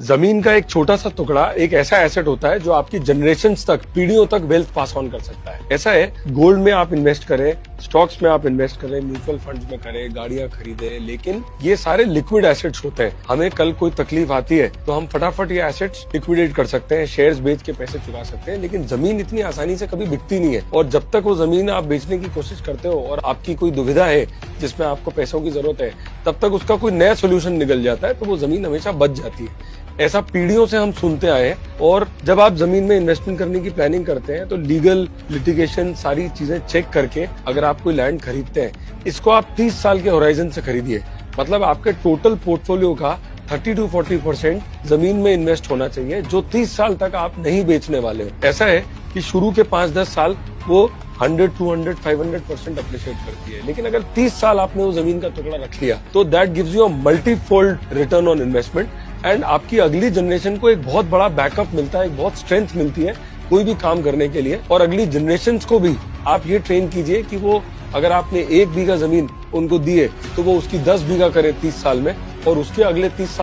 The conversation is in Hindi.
जमीन का एक छोटा सा टुकड़ा एक ऐसा एसेट होता है जो आपकी जनरेशंस तक, पीढ़ियों तक वेल्थ पास ऑन कर सकता है। ऐसा है, गोल्ड में आप इन्वेस्ट करें, स्टॉक्स में आप इन्वेस्ट करें, म्यूचुअल फंड्स में करें, गाड़ियां खरीदें, लेकिन ये सारे लिक्विड एसेट्स होते हैं। हमें कल कोई तकलीफ आती है तो हम फटाफट ये एसेट्स लिक्विडेट कर सकते हैं, शेयर्स बेच के पैसे चुका सकते हैं। लेकिन जमीन इतनी आसानी से कभी बिकती नहीं है, और जब तक वो जमीन आप बेचने की कोशिश करते हो और आपकी कोई दुविधा है जिसमें आपको पैसों की जरूरत है, तब तक उसका कोई नया सोल्यूशन निकल जाता है, तो वो जमीन हमेशा बच जाती है। ऐसा पीढ़ियों से हम सुनते आए हैं। और जब आप जमीन में इन्वेस्टमेंट करने की प्लानिंग करते हैं तो लीगल लिटिगेशन सारी चीजें चेक करके अगर आप कोई लैंड खरीदते हैं, इसको आप 30 साल के होराइजन से खरीदिए। मतलब आपके टोटल पोर्टफोलियो का 30 to 40% जमीन में इन्वेस्ट होना चाहिए, जो 30 साल तक आप नहीं बेचने वाले हो। ऐसा है कि शुरू के 5-10 साल वो 100, 200, 500% अप्रिशिएट करती है, लेकिन अगर 30 साल आपने वो जमीन का टुकड़ा रख लिया तो that gives you a multifold return on investment, and आपकी अगली जनरेशन को एक बहुत बड़ा बैकअप मिलता है, एक बहुत स्ट्रेंथ मिलती है कोई भी काम करने के लिए। और अगली जनरेशन को भी आप ये ट्रेन कीजिए कि वो, अगर आपने 1 बीघा जमीन उनको दी है तो वो उसकी 10 बीघा करे 30 साल में, और उसके अगले 30 साल